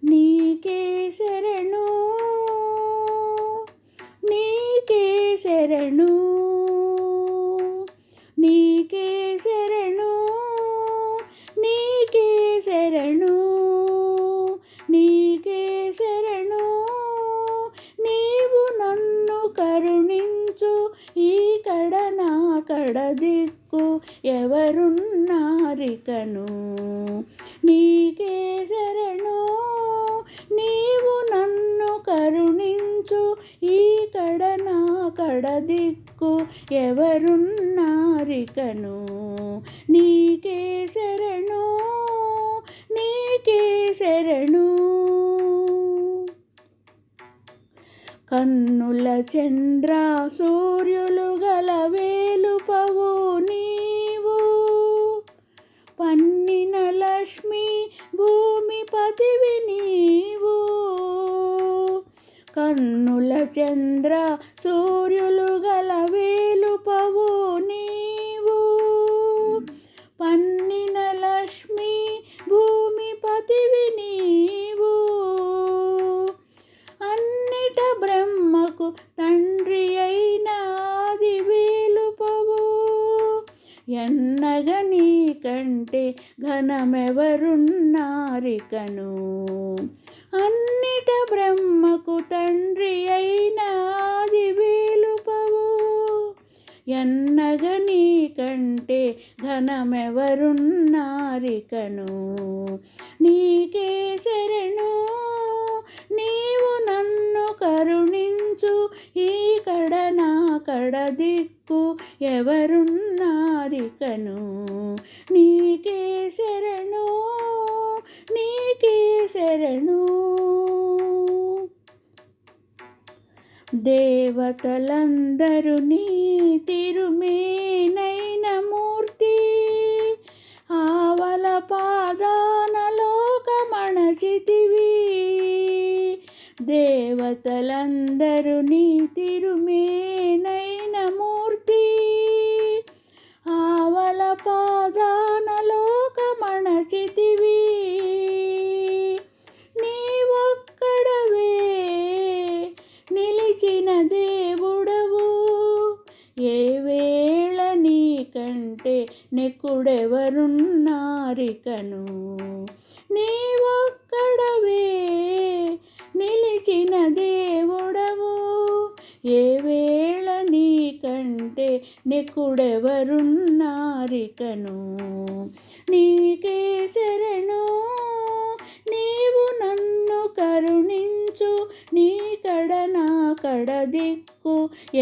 నీకే శరణు నీకే శరణు నీకే శరణు నీకే శరణు నీకే శరణు నీవు నన్ను కరుణించు ఈ కడ నా కడ దిక్కు ఎవరున్నారికను నీకే శరణు నీవు నన్ను కరుణించు ఈ కడ నా కడ దిక్కు ఎవరున్నారికను నీకే శరణు నీకే శరణు కన్నుల చంద్ర సూర్యులు గల వేలుపవు నీవు పన్నిన లక్ష్మి భూమిపతివి నీవు కన్నుల చంద్ర సూర్యులు గల వేలుపవు నీవు పన్నిన లక్ష్మి భూమిపతివి నీవు అన్నిట బ్రహ్మకు తండ్రి అయిన ఆది వేలుపవు ఎన్నగ నీకంటే ఘనమెవరున్నారికను అన్నిట బ్రహ్మకు తండ్రి అయిన ఆది వేలుపవు ఎన్నగ నీకంటే ఘనమెవరున్నారికను నీకే శరణు నీవు నన్ను కరుణించు ఈ కడ నా కడ దిక్కు ఎవరున్నారికను నీకే శరణు నీకే శరణు దేవతలందరూ నీ తిరుమేనైన మూర్తి ఆవల పాదాన లోకమణచితివి దేవతలందరూ నీ తిరుమేనైన మూర్తి ఆవల పాదాన లోకమణచితివి నీవొక్కడవే నిలిచిన దేవుడవు ఏ వేళ నీకంటే నెక్కుడెవరున్నారికను నీవొక్కడవే నిలిచిన దేవుడవు ఏ వేళ నీకంటే నెక్కుడెవరున్నారికను నీకే శరణు నీవు నన్ను కరుణించు నీ కడ నా కడ దిక్కు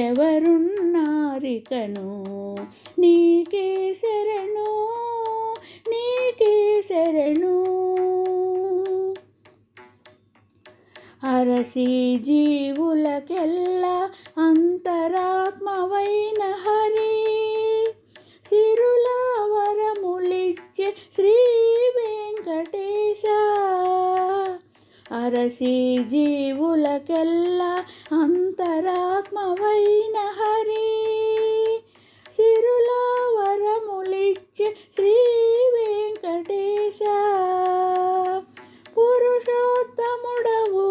ఎవరున్నారికను నీకే శరణు నీకే శరణు అరసి జీవులకెల్లా అంతరాత్మవైన హరి సిరుల వరములిచ్చే శ్రీ వెంకటేశ అరసి జీవులకెల్లా అంతరాత్మవైన హరి సిరుల వరములిచ్చే శ్రీ వెంకటేశ పురుషోత్తముడవు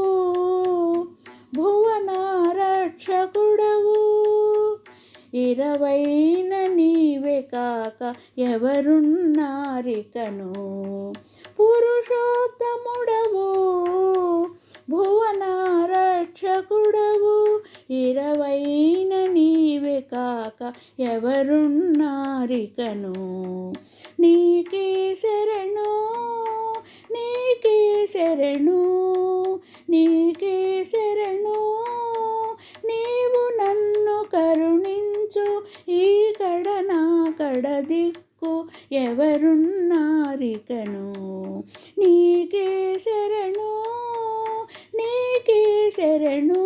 భువన రక్షకుడవు ఇరవైన నీవే కాక ఎవరున్నారికను పురుషోత్తముడవు భువన రక్షకుడవు ఇరవైన నీవే కాక ఎవరున్నారికను నీకే శరణు నీకే శరణు నీకే శరణు నీవు నన్ను కరుణించు ఈ కడ నా కడ దిక్కు ఎవరున్నారికను నీకే శరణు నీకే శరణు